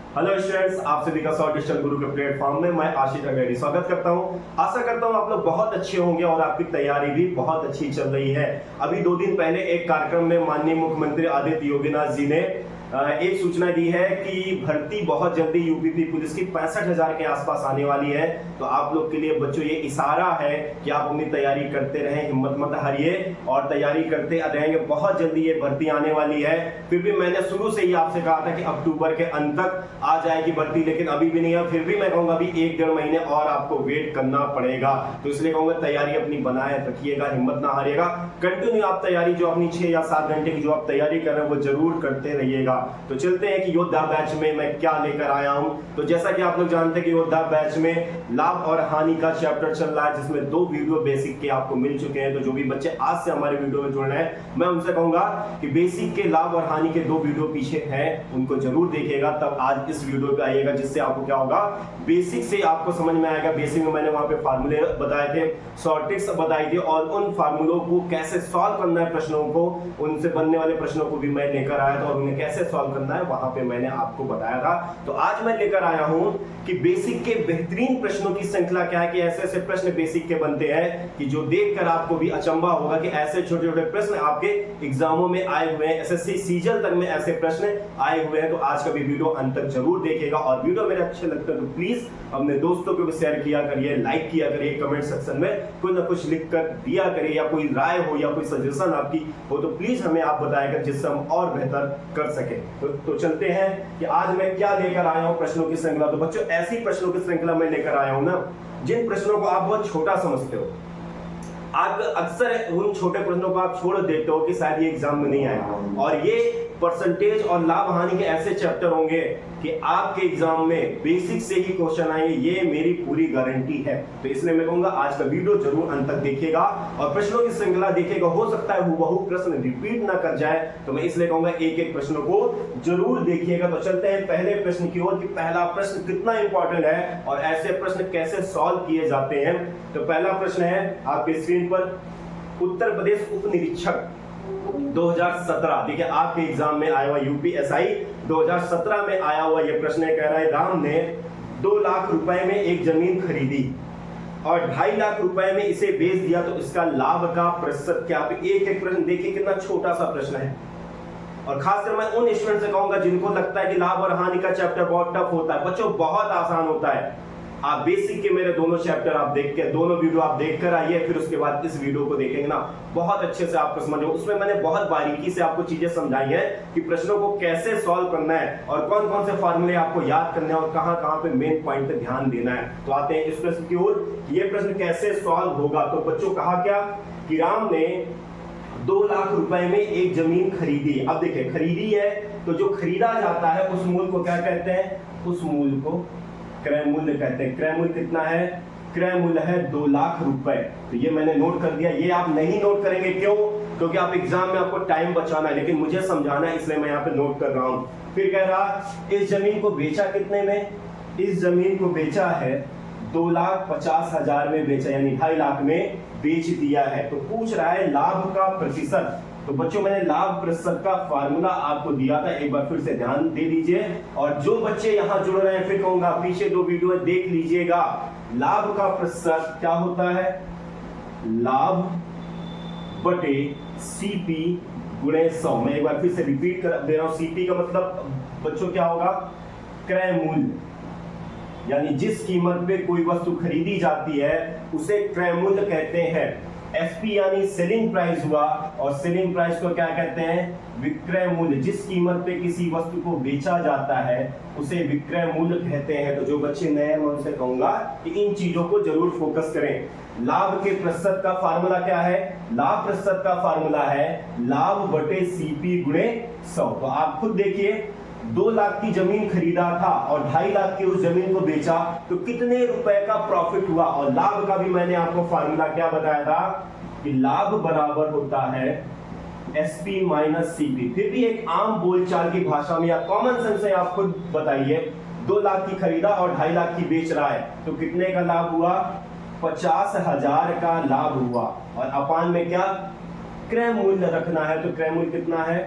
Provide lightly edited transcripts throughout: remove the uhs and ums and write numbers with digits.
Hello students, आप सभी का स्वागत डिजिटल गुरु के प्लेटफॉर्म में। मैं आशीष अग्रवाल स्वागत करता हूं। आशा करता हूं आप लोग बहुत अच्छे होंगे और आपकी तैयारी भी बहुत अच्छी चल रही है। अभी 2 दिन पहले एक कार्यक्रम में माननीय मुख्यमंत्री आदित्य योगीनाथ जी ने एक सूचना दी है कि भर्ती बहुत जल्दी यूपी पुलिस की 65,000 के आसपास आने वाली है। तो आप लोग के लिए बच्चों ये इशारा है कि आप अपनी तैयारी करते रहें, हिम्मत मत हारिए और तैयारी करते रहेंगे। बहुत जल्दी ये भर्ती आने वाली है। फिर भी मैंने शुरू से ही आपसे कहा था कि अक्टूबर के अंत तक आ जाएगी भर्ती, लेकिन अभी भी नहीं है। फिर भी मैं कहूंगा अभी 1-1.5 महीने और आपको वेट करना पड़ेगा। तो इसलिए कहूंगा तैयारी अपनी बनाए रखिएगा, हिम्मत ना हारिएगा। कंटिन्यू आप तैयारी जो अपनी 6 या 7 घंटे की जो आप तैयारी कर रहे हैं वो जरूर करते रहिएगा। तो चलते हैं कि योद्धा बैच में मैं क्या लेकर आया हूं। तो जैसा कि आप लोग जानते हैं कि योद्धा बैच में लाभ और हानि का चैप्टर चल रहा है, जिसमें 2 वीडियो बेसिक के आपको मिल चुके हैं। तो जो भी बच्चे आज से हमारे वीडियो में जुड़ रहे हैं, मैं उनसे कहूंगा कि बेसिक के लाभ और हानि के 2 वीडियो पीछे हैं, उनको जरूर देखिएगा। तब आज इस वीडियो पे आइएगा, जिससे आपको क्या होगा, बेसिक से आपको समझ में आएगा। बेसिक में मैंने वहां पे फार्मूले बताए थे, शॉर्ट ट्रिक्स बताई थी, और उन फार्मूलों को कैसे सॉल्व करना है, प्रश्नों को, उनसे बनने वाले प्रश्नों को भी मैं लेकर आया था और उन्हें कैसे सॉल्व करना है वहां पे मैंने आपको बताया था। तो आज मैं लेकर आया हूं कि बेसिक के बेहतरीन प्रश्नों की श्रृंखला क्या है, कि ऐसे ऐसे प्रश्न बेसिक के बनते हैं कि जो देखकर आपको भी अचंभा होगा कि ऐसे छोटे छोटे प्रश्न आपके एग्जामों में आए हुए हैं, एसएससी सीजन तक में ऐसे प्रश्न आए हुए हैं। तो आज का भी वीडियो अंत तक जरूर देखिएगा, और वीडियो मेरे अच्छे लगते हैं तो प्लीज अपने दोस्तों को भी शेयर किया करिए, लाइक किया करिए, कमेंट सेक्शन में कुछ ना कुछ लिख कर दिया करिए, या कोई राय हो या कोई सजेशन आपकी हो तो प्लीज हमें आप बताएगा, जिससे हम और बेहतर कर सके। तो चलते हैं कि आज मैं क्या लेकर आया हूं प्रश्नों की श्रृंखला। तो बच्चों, ऐसी प्रश्नों की श्रृंखला मैं लेकर आया हूं ना, जिन प्रश्नों को आप बहुत छोटा समझते हो। आप अक्सर उन छोटे प्रश्नों को आप छोड़ देते हो कि शायद ये एग्जाम में नहीं आएगा, और ये परसेंटेज और लाभ हानि के ऐसे चैप्टर होंगे कि आपके एग्जाम में बेसिक से ही क्वेश्चन आएंगे, ये मेरी पूरी गारंटी है। तो इसलिए मैं कहूंगा आज का वीडियो जरूर अंत तक देखिएगा और प्रश्नों की श्रृंखला देखिएगा। हो सकता है हुबहू प्रश्न रिपीट ना कर जाए, तो मैं इसलिए कहूंगा एक एक प्रश्न को जरूर देखिएगा। तो चलते हैं पहले प्रश्न की ओर कि पहला प्रश्न कितना इंपॉर्टेंट है और ऐसे प्रश्न कैसे सॉल्व किए जाते हैं। तो पहला प्रश्न है आपके स्क्रीन पर, उत्तर प्रदेश उप निरीक्षक 2017, देखिए आपके एग्जाम में आया हुआ यूपीएसआई 2017 में आया हुआ ये प्रश्न है। कह रहा है राम ने 2 लाख रुपए में एक जमीन खरीदी और 2.5 लाख रुपए में इसे बेच दिया, तो इसका लाभ का प्रतिशत क्या। एक एक प्रश्न देखिए कितना छोटा सा प्रश्न है, और खासकर मैं उन स्टूडेंट से कहूंगा जिनको लगता है कि लाभ और हानि का चैप्टर बहुत टफ होता है। बच्चों, बहुत आसान होता है। आप बेसिक के मेरे दोनों चैप्टर आप देख के, दोनों वीडियो आप देख कर आइए, फिर उसके बाद इस वीडियो को देखेंगे ना, बहुत अच्छे से आपको समझ। उसमें मैंने बहुत बारीकी से आपको चीजें समझाई है कि प्रश्नों को कैसे सॉल्व करना है और कौन कौन से फॉर्मूले आपको याद करने हैं और कहां कहां पे मेन पॉइंट पे ध्यान देना है। तो आते हैं इस प्रश्न की ओर, ये प्रश्न कैसे सॉल्व होगा। तो बच्चों, कहा क्या कि राम ने 2 लाख रुपए में एक जमीन खरीदी। अब देखिए, खरीदी है तो जो खरीदा जाता है उस मूल्य को क्या कहते हैं, उस मूल्य को क्रय मूल्य कहते हैं। क्रय मूल्य कितना है, क्रय मूल्य है 2 लाख रुपए। तो ये मैंने नोट कर दिया। ये आप नहीं नोट करेंगे, क्यों? क्योंकि आप एग्जाम में आपको टाइम बचाना है, लेकिन मुझे समझाना है, इसलिए मैं यहाँ पे नोट कर रहा हूं। फिर कह रहा इस जमीन को बेचा कितने में, इस जमीन को बेचा है 2,50,000 में बेचा, यानी 2.5 लाख में बेच दिया है। तो पूछ रहा है लाभ का प्रतिशत। तो बच्चों, मैंने लाभ प्रतिशत का फार्मूला आपको दिया था, एक बार फिर से ध्यान दे दीजिए। और जो बच्चे यहां जुड़ रहे हैं, फिर कहूंगा पीछे 2 वीडियो देख लीजिएगा। लाभ का प्रतिशत क्या होता है, लाभ बटे सीपी गुणे 100। मैं एक बार फिर से रिपीट कर दे रहा हूं। सीपी का मतलब बच्चों क्या होगा, क्रय मूल्य, यानी जिस कीमत पे कोई वस्तु खरीदी जाती है उसे क्रय मूल्य कहते हैं। एसपी यानी सेलिंग प्राइस हुआ, और सेलिंग प्राइस को क्या कहते हैं, विक्रय मूल्य। जिस कीमत पे किसी वस्तु को बेचा जाता है उसे विक्रय मूल्य कहते हैं। तो जो बच्चे नए हैं मैं उनसे कहूंगा कि इन चीजों को जरूर फोकस करें। लाभ के प्रतिशत का फार्मूला क्या है, लाभ प्रतिशत का फार्मूला है लाभ बटे सीपी गुणे 100। तो आप खुद देखिए, 2 लाख की जमीन खरीदा था और 2.5 लाख की उस जमीन को बेचा, तो कितने रुपए का प्रॉफिट हुआ। और लाभ का भी मैंने आपको फार्मूला क्या बताया था कि लाभ बराबर होता है एसपी माइनस सीपी। फिर भी एक आम बोलचाल की भाषा में या कॉमन सेंस से आप खुद बताइए, 2 लाख की खरीदा और 2.5 लाख की बेच रहा है, तो कितने का लाभ हुआ, 50,000 का लाभ हुआ। और अपान में क्या, क्रय मूल्य रखना है। तो क्रय मूल्य कितना है,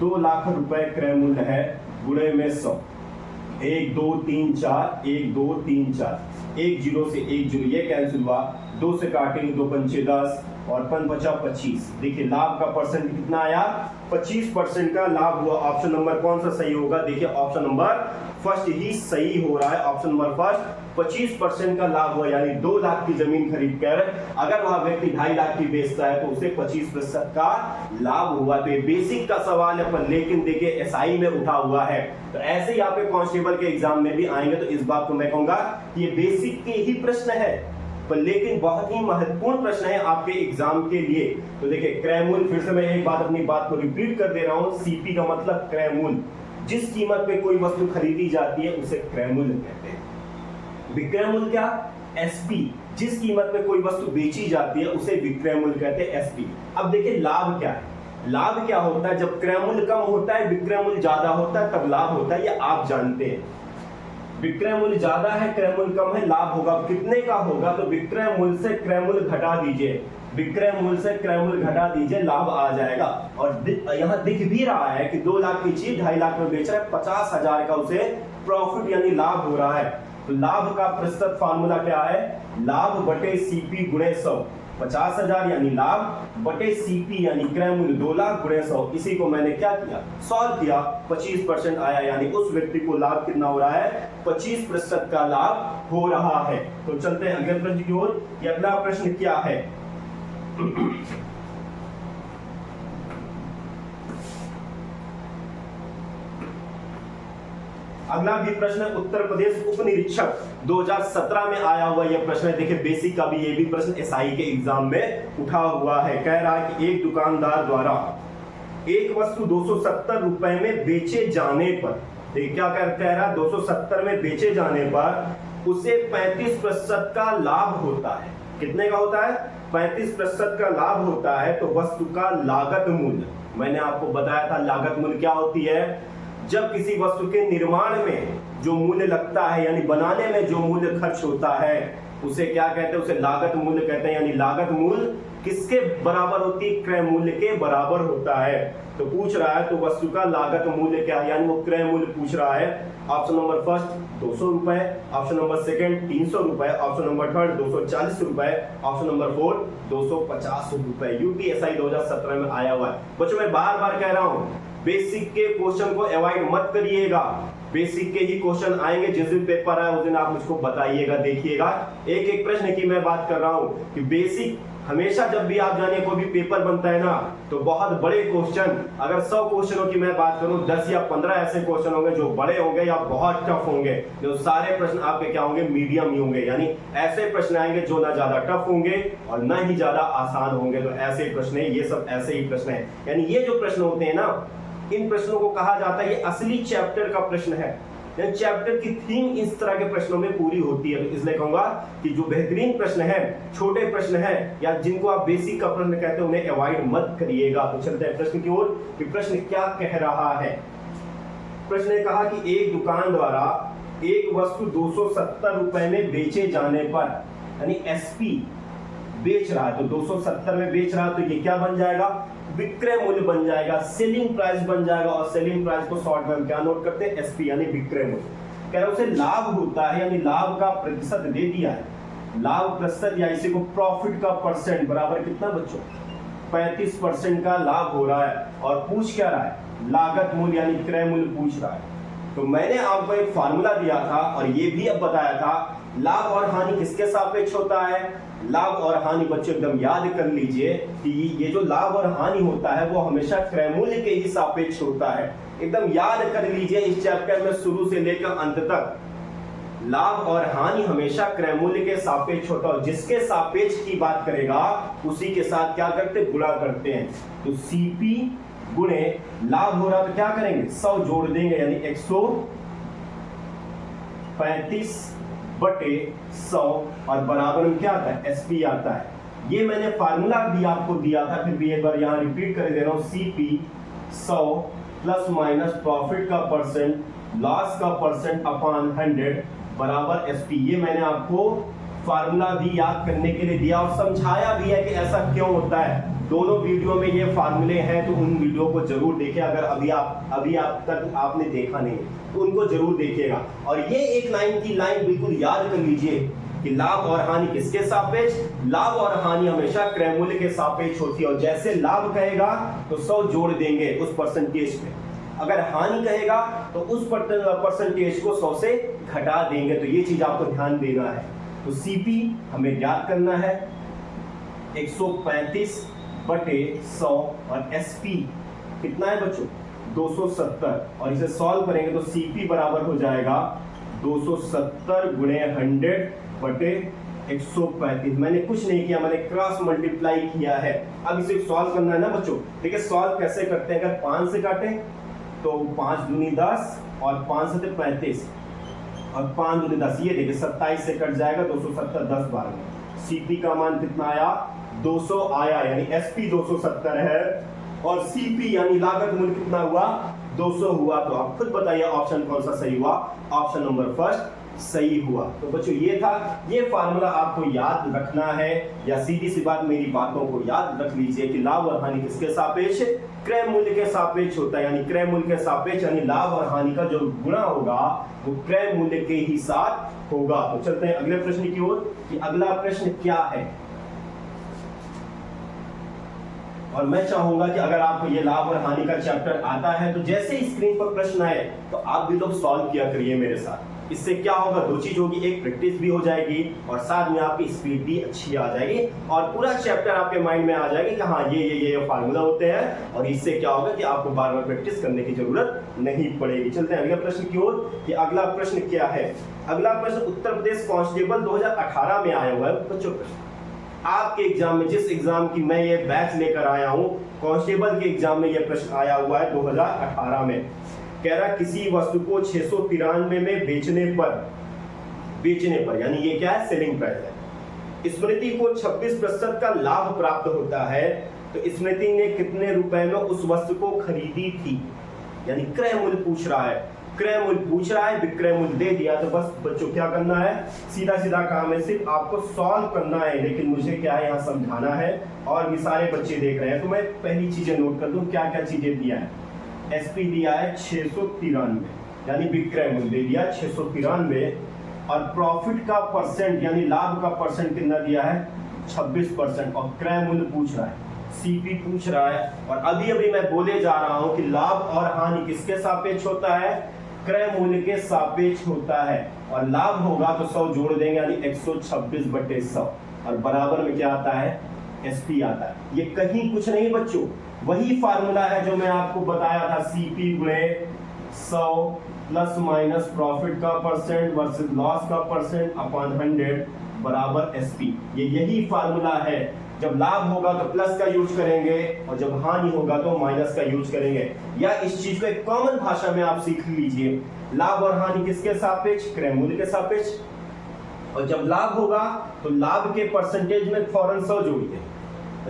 2 लाख रुपए क्रय मूल्य है, गुणे में 100। 1 2 3 4, 1 2 3 4, 1 0 से 1 0 ये कैंसिल हुआ, 2 से काटेंगे 2 पंचे 10 और 5 बचा 25। देखिए लाभ का परसेंट कितना आया, 25% का लाभ हुआ। ऑप्शन नंबर कौन सा सही होगा, देखिए ऑप्शन नंबर फर्स्ट ही सही हो रहा है। ऑप्शन नंबर फर्स्ट 25% का लाभ हुआ, यानी 2 लाख की जमीन खरीद कर अगर वह व्यक्ति 2.5 लाख की बेचता है तो उसे 25% का लाभ हुआ। तो ये बेसिक का सवाल है, पर लेकिन देखिए एसआई में उठा हुआ है, तो ऐसे ही आप कांस्टेबल के एग्जाम में भी आएंगे तो इस बात को मैं कहूंगा कि ये बेसिक के ही प्रश्न है, पर लेकिन बहुत ही महत्वपूर्ण प्रश्न है आपके एग्जाम के लिए। तो देखिए क्रय मूल्य, फिर से मैं एक बात अपनी बात को रिपीट कर दे रहा हूं, सीपी का मतलब क्रय मूल्य। जिस कीमत पे कोई वस्तु खरीदी जाती है उसे क्रय मूल्य कहते हैं। विक्रय मूल्य क्या, एसपी। जिस कीमत पे कोई वस्तु बेची जाती है उसे विक्रय मूल्य कहते हैं, एसपी। अब देखिए लाभ क्या है, लाभ क्या होता है, जब क्रय मूल्य कम होता है विक्रय मूल्य ज्यादा होता है तब लाभ होता है, ये आप जानते हैं। विक्रय मूल्य ज्यादा है क्रय मूल्य कम है, लाभ होगा। कितने का होगा, तो विक्रय मूल्य से क्रय मूल्य घटा दीजिए, विक्रय मूल्य से क्रय मूल्य घटा दीजिए, लाभ आ जाएगा। और यहाँ दिख भी रहा है कि 2 लाख की चीज 2.5 लाख में बेच रहा है, 50,000 का उसे प्रॉफिट यानी लाभ हो रहा है। तो लाभ का प्रतिशत फार्मूला क्या है, लाभ बटे सीपी गुणे 100। 50,000 यानी लाभ बटे सीपी यानी क्रय मूल्य 2 लाख गुणे 100। इसी को मैंने क्या किया, सॉल्व किया, 25% आया, यानी उस व्यक्ति को लाभ कितना हो रहा है, 25% का लाभ हो रहा है। तो चलते हैं अगले प्रश्न की ओर। अगला प्रश्न क्या है, अगला भी प्रश्न उत्तर प्रदेश उप निरीक्षक 2017 में आया हुआ यह प्रश्न है। देखिए बेसिक का भी ये भी प्रश्न एसआई के एग्जाम में उठा हुआ है। कह रहा है कि एक दुकानदार द्वारा एक वस्तु 270 रुपए में बेचे जाने पर, देखिए क्या कह रहा है, 270 में बेचे जाने पर उसे 35% का लाभ होता है। कितने का होता है, 35% का लाभ होता है। तो वस्तु का लागत मूल्य, मैंने आपको बताया था लागत मूल्य क्या होती है, जब किसी वस्तु के निर्माण में जो मूल्य लगता है यानी बनाने में जो मूल्य खर्च होता है उसे क्या कहते हैं, उसे लागत मूल्य कहते हैं। यानी लागत मूल्य किसके बराबर होती है, क्रय मूल्य के बराबर होता है। तो पूछ रहा है तो वस्तु का लागत मूल्य क्या है, यानी वो क्रय मूल्य पूछ रहा है। ऑप्शन नंबर फर्स्ट 200 रुपए, ऑप्शन नंबर सेकंड 300 रुपए, ऑप्शन नंबर थर्ड 240 रुपए, ऑप्शन नंबर 4 250 रुपए। यूपीएसआई 2017 में आया हुआ है। बच्चों मैं बार बार कह रहा हूं बेसिक के क्वेश्चन को अवॉइड मत करिएगा, बेसिक के ही क्वेश्चन आएंगे। जिस दिन पेपर आए उस दिन आप मुझको बताइएगा, देखिएगा। एक एक प्रश्न की मैं बात कर रहा हूं कि बेसिक हमेशा जब भी आप जाने कोई भी पेपर बनता है ना, तो बहुत बड़े क्वेश्चन, अगर 100 क्वेश्चनों की मैं बात करूं 10 या 15 ऐसे क्वेश्चन होंगे जो बड़े होंगे या बहुत टफ होंगे। जो सारे प्रश्न आपके क्या होंगे, मीडियम ही होंगे, यानी ऐसे प्रश्न आएंगे जो ना ज्यादा टफ होंगे और ना ही ज्यादा आसान होंगे। तो ऐसे प्रश्न है, ये सब ऐसे ही प्रश्न है। यानी ये जो प्रश्न होते हैं ना, इन प्रश्नों को कहा जाता है ये असली चैप्टर का प्रश्न है। चैप्टर की थीम इस तरह के प्रश्नों में पूरी होती है। तो इसलिए कहूंगा कि जो बेहतरीन प्रश्न है, छोटे प्रश्न है या जिनको आप बेसिक का प्रश्न कहते हैं, उन्हें अवॉइड मत करिएगा। तो चलते हैं प्रश्न की ओर कि प्रश्न क्या कह रहा है। प्रश्न ने कहा कि एक दुकान द्वारा एक वस्तु 270 रुपए में बेचे जाने पर, यानी एसपी बेच रहा है, तो 270 में बेच रहा है, तो ये क्या बन जाएगा, विक्रय मूल्य बन जाएगा, सेलिंग प्राइस बन जाएगा। और सेलिंग प्राइस को शॉर्ट में क्या नोट करते हैं, एसपी यानी विक्रय मूल्य। कह रहा है उसे लाभ होता है, यानी लाभ का प्रतिशत दे दिया है, लाभ प्रतिशत या इसी को प्रॉफिट का परसेंट बराबर कितना बच्चों, 35% का लाभ हो रहा है। और पूछ क्या रहा है, लागत मूल्य यानी क्रय मूल्य पूछ रहा है। तो मैंने आपको एक फार्मूला दिया था और ये भी अब बताया था, लाभ और हानि किसके सापेक्ष होता है। लाभ और हानि बच्चों एकदम याद कर लीजिए कि ये जो लाभ और हानि होता है वो हमेशा क्रय मूल्य के ही सापेक्ष होता है। एकदम याद कर लीजिए, इस चैप्टर में शुरू से लेकर अंत तक लाभ और हानि हमेशा क्रय मूल्य के सापेक्ष होता है। जिसके सापेक्ष की बात करेगा उसी के साथ क्या करते, गुणा करते हैं। तो सीपी गुणे लाभ हो रहा तो क्या करेंगे, 100 जोड़ देंगे, यानी 135 बटे 100 और बराबर में क्या आता है, एसपी आता है। ये मैंने फार्मूला भी आपको दिया था, फिर भी एक बार यहां रिपीट कर दे रहा हूं। सीपी 100 प्लस माइनस प्रॉफिट का परसेंट, लॉस का परसेंट अपॉन 100 बराबर एसपी। ये मैंने आपको फार्मूला भी याद करने के लिए दिया और समझाया भी है कि ऐसा क्यों होता है। दोनों वीडियो में ये फार्मूले हैं, तो उन वीडियो को जरूर देखें। अगर अभी आप तक आपने देखा नहीं तो उनको जरूर देखिएगा। और ये एक लाइन की लाइन बिल्कुल याद कर लीजिए कि लाभ और हानि किसके सापेक्ष, लाभ और हानि हमेशा क्रय मूल्य के सापेक्ष होती है। और जैसे लाभ कहेगा तो 100 जोड़ देंगे उस परसेंटेज पे, अगर हानि कहेगा तो उस परसेंटेज को 100 से घटा देंगे। तो ये चीज आपको ध्यान देना है। तो सीपी हमें ज्ञात करना है 135/100 और एसपी कितना है बच्चों 270, और इसे सॉल्व करेंगे तो सीपी बराबर हो जाएगा 270 × 100/135। मैंने कुछ नहीं किया, मैंने क्रॉस मल्टीप्लाई किया है। अब इसे सॉल्व करना है ना बच्चों। ठीक है, सॉल्व कैसे करते हैं, अगर 5 से काटें तो 5 दूनी 10 और 5 से 35 और 5 दूनी 10, ये देखिए 27 से कट जाएगा 270, 10 12 में सीपी का मान कितना आया 200 आया, यानी एसपी 270 है और सीपी यानी लागत मूल्य कितना हुआ 200 हुआ। तो आप खुद बताइए ऑप्शन कौन सा सही हुआ, ऑप्शन नंबर फर्स्ट सही हुआ। तो बच्चों ये था, ये फार्मूला आपको याद रखना है, या सीधी सी बात मेरी बातों को याद रख लीजिए कि लाभ और हानि किसके सापेक्ष, क्रय मूल्य के सापेक्ष होता है। यानी क्रय मूल्य के सापेक्ष यानी लाभ और हानि का जो गुणा होगा वो क्रय मूल्य के ही साथ होगा। तो चलते हैं अगले प्रश्न की ओर कि अगला प्रश्न क्या है। और मैं चाहूंगा कि अगर आपको ये लाभ और हानि का चैप्टर आता है तो जैसे ही स्क्रीन पर प्रश्न आए तो आप भी लोग सॉल्व किया करिए मेरे साथ। इससे क्या होगा, दो चीज होगी, एक प्रैक्टिस भी हो जाएगी और साथ में आपकी स्पीड भी अच्छी आ जाएगी और पूरा चैप्टर आपके माइंड में आ जाएगा कि हाँ ये फार्मूला होते हैं। और इससे क्या होगा कि आपको बार बार प्रैक्टिस करने की जरूरत नहीं पड़ेगी। चलते हैं अगले प्रश्न की ओर कि अगला प्रश्न क्या है। अगला प्रश्न उत्तर प्रदेश कांस्टेबल 2018 में आया हुआ है बच्चों। प्रश्न आपके एग्जाम में, जिस एग्जाम की मैं ये बैच लेकर आया हूं, कांस्टेबल के एग्जाम में ये प्रश्न आया हुआ है 2018 में। कह रहा किसी वस्तु को 693 में बेचने पर यानी ये क्या है, सेलिंग प्राइस है। स्मृति को 26% का लाभ प्राप्त होता है, तो स्मृति ने कितने रुपए में उस वस्तु को खरीदी थी। यानी क्रय मूल्य पूछ रहा है, क्रय मूल्य पूछ रहा है, विक्रय मूल्य दे दिया। तो बस बच्चों क्या करना है, सीधा सीधा काम है, सिर्फ आपको सॉल्व करना है। लेकिन मुझे क्या है यहाँ समझाना है और भी सारे बच्चे देख रहे हैं, तो मैं पहली चीजें नोट कर दूं क्या क्या चीजें दिया है। एसपी दिया है 693 यानी विक्रय मूल्य दे दिया 693, और प्रॉफिट का परसेंट यानी लाभ का परसेंट कितना दिया है 26%, और क्रय मूल्य पूछ रहा है, सीपी पूछ रहा है। और अभी अभी मैं बोले जा रहा हूं कि लाभ और हानि किसके सापेक्ष होता है, क्रय मूल्य के सापेक्ष होता है। और लाभ होगा तो 100 जोड़ देंगे यानी 126/100, और बराबर में क्या आता है, एसपी आता है। ये कहीं कुछ नहीं बच्चों, वही फार्मूला है जो मैं आपको बताया था, सीपी गुणे 100 प्लस माइनस प्रॉफिट का परसेंट वर्सेस लॉस का परसेंट अपॉन 100 बराबर एसपी। ये यही फार्मूला है। जब लाभ होगा तो प्लस का यूज करेंगे और जब हानि होगा तो माइनस का यूज करेंगे। या इस चीज को एक कॉमन भाषा में आप सीख लीजिए, लाभ और हानि किसके सापेक्ष, क्रय मूल्य के सापेक्ष। और जब लाभ होगा तो लाभ के परसेंटेज में फौरन 100 जोड़िए,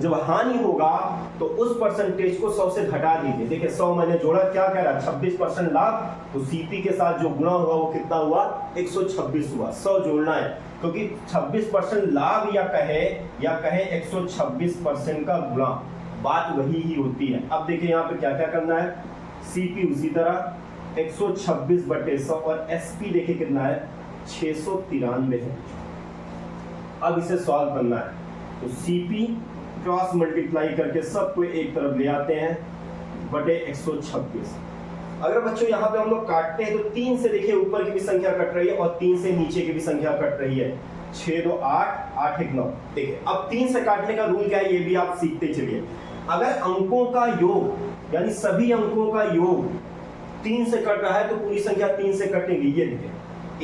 जब हानि होगा तो उस परसेंटेज को 100 से घटा दीजिए। देखिए 100 मैंने जोड़ा, क्या कह रहा है 26% लाभ, तो सीपी के साथ जो गुणा हुआ वो कितना हुआ 126 हुआ। 100 जोड़ना है क्योंकि 26% लाभ या कहे 126% का गुणा, बात वही ही होती है। अब देखिए यहाँ पे क्या क्या करना है, सीपी उसी तरह 126/100 और एसपी देखिए कितना है 693 है। अब इसे सॉल्व करना है तो सीपी क्रॉस मल्टीप्लाई करके सबको एक तरफ ले आते हैं बटे 126। अगर बच्चों यहाँ पे हम लोग काटते हैं तो 3 से देखिए ऊपर की भी संख्या कट रही है और 3 से नीचे की भी संख्या कट रही है। 6 2 8, 8 1 9। देखिए अब 3 से काटने का रूल क्या है ये भी आप सीखते चलिए। अगर अंकों का योग यानी सभी अंकों का योग 3 से कट रहा है तो पूरी संख्या 3 से कटेगी। ये देखिए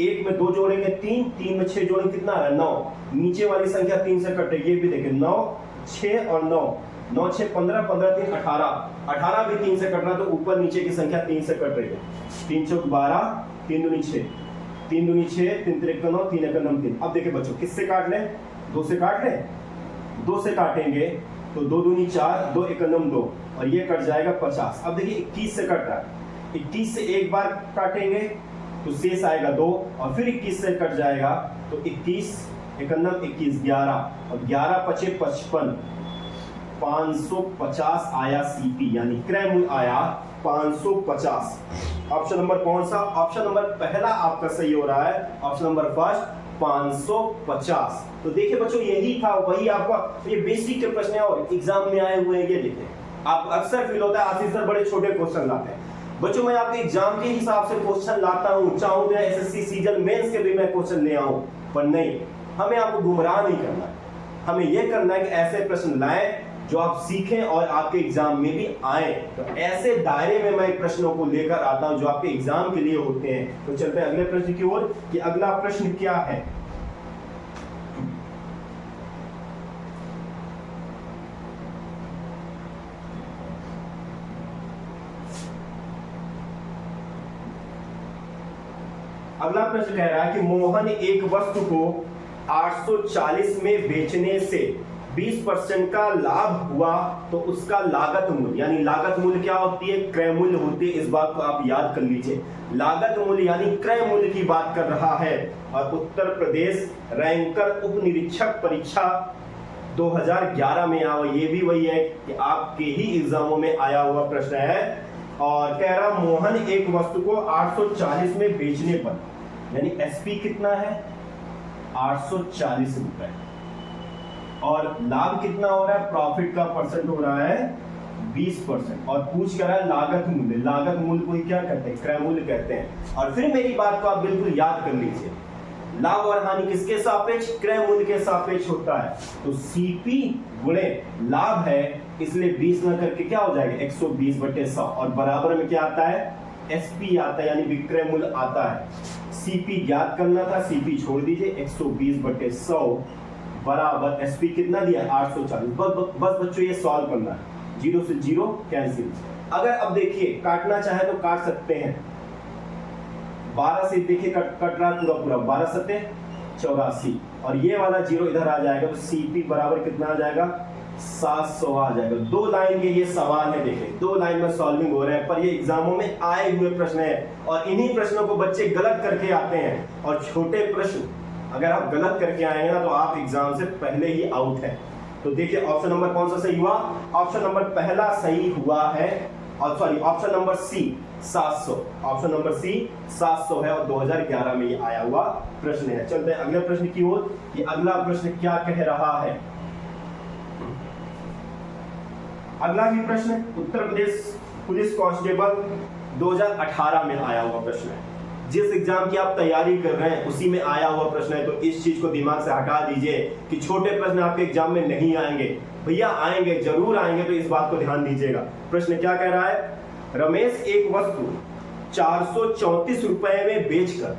1 में 2 जोड़ेंगे 3, 3 में 6 जोड़ेंगे कितना है 9। नीचे वाली संख्या 3 से कटेगी, ये भी देखिए 9 6 और 9, 9 6 15, 15 3 18, 18 भी 3 से कट रहा तो ऊपर नीचे की संख्या 3 से कट रही है। 3 चौक 12, 3 दूनी 6, 3 दूनी 6, 3 तिरक 9, 3 एक 9 3। अब देखिए बच्चों किससे काट लें, 2 से काट लें, 2 से काटेंगे तो 2 दूनी 4, 2 एक 2 और ये कट जाएगा 50। अब देखिए 21 से कट रहा है, 21 से एक बार काटेंगे तो शेष आएगा 2 और फिर 21 से कट जाएगा तो 21 एक 21 11 और 11 5 55 550 आया सीपी, यानी क्रय मूल्य आया 550। ऑप्शन नंबर कौन सा? ऑप्शन नंबर पहला आपका सही हो रहा है, ऑप्शन नंबर फर्स्ट 550। तो देखिए बच्चों, यही था, वही आपका ये बेसिक के प्रश्न है और एग्जाम में आए हुए हैं। ये देखिए, आप अक्सर फील होता है आशीष सर बड़े छोटे क्वेश्चन लाते हैं। बच्चों मैं आपके एग्जाम के हिसाब से क्वेश्चन लाता हूं, चाहूं तो एसएससी सीजन मेंस के भी मैं क्वेश्चन ले आऊं, पर नहीं, हमें आपको गुमराह नहीं करना है। हमें यह करना है कि ऐसे प्रश्न लाएं जो आप सीखें और आपके एग्जाम में भी आए। तो ऐसे दायरे में मैं प्रश्नों को लेकर आता हूं जो आपके एग्जाम के लिए होते हैं। तो चलते हैं अगले प्रश्न की ओर कि अगला प्रश्न क्या है। अगला प्रश्न कह रहा है कि मोहन एक वस्तु को 840 में बेचने से 20% का लाभ हुआ तो उसका लागत मूल्य, यानी लागत मूल्य क्या होती है? क्रय मूल्य होती है। इस बात को आप याद कर लीजिए, लागत मूल्य यानी क्रय मूल्य की बात कर रहा है। और उत्तर प्रदेश रैंकर उप निरीक्षक परीक्षा 2011 में आया, ये भी वही है कि आपके ही एग्जामों में आया हुआ प्रश्न है। और कह रहा मोहन एक वस्तु को 840 में बेचने पर, यानी एसपी कितना है? 840 रुपए, और लाभ कितना हो रहा है? प्रॉफिट का परसेंट हो रहा है 20%। और पूछ कर रहा है लागत मूल्य, लागत मूल्य को ही क्या कहते हैं? क्रय मूल्य कहते हैं। और फिर मेरी बात को आप बिल्कुल याद कर लीजिए, लाभ और हानि किसके सापेक्ष? क्रय मूल्य के सापेक्ष होता है। तो सीपी गुणे लाभ है, इसलिए 20 न करके क्या हो जाएगा? 120/100, और बराबर में क्या आता है? एसपी आता है, यानी विक्रय मूल्य आता है। सीपी ज्ञात करना था, सीपी छोड़ दीजिए, 120/100 बराबर एसपी कितना दिया? 840। बस बच्चों ये सॉल्व करना है, 0 से 0 कैंसिल। अगर अब देखिए काटना चाहे तो काट सकते हैं, 12 से देखिए कट रहा पूरा 12 सत्ते 84, और ये वाला 0 इधर आ जाएगा, तो सीपी बराबर कितना आ जाएगा? 700 आ जाएगा। 2 लाइन के ये सवाल है, देखिए 2 लाइन में सॉल्विंग हो रहा है, पर ये एग्जामों में आए हुए प्रश्न है और इन्हीं प्रश्नों को बच्चे गलत करके आते हैं। और छोटे प्रश्न अगर आप गलत करके आएंगे ना तो आप एग्जाम से पहले ही आउट है। तो देखिए ऑप्शन नंबर कौन सा सही हुआ? ऑप्शन नंबर पहला सही हुआ है, और sorry option number C 700, option number C 700 है, और 2011 में ये आया हुआ प्रश्न है। चलते हैं अगले प्रश्न की ओर कि अगला प्रश्न क्या कह रहा है। अगला भी प्रश्न उत्तर प्रदेश पुलिस कांस्टेबल 2018 में आया हुआ प्रश्न है। जिस एग्जाम की आप तैयारी कर रहे हैं उसी में आया हुआ प्रश्न है, तो इस चीज को दिमाग से हटा दीजिए कि छोटे प्रश्न आपके एग्जाम में नहीं आएंगे। भैया आएंगे, जरूर आएंगे, तो इस बात को ध्यान दीजिएगा। प्रश्न क्या कह रहा है? रमेश एक वस्तु 434 रुपए में बेचकर,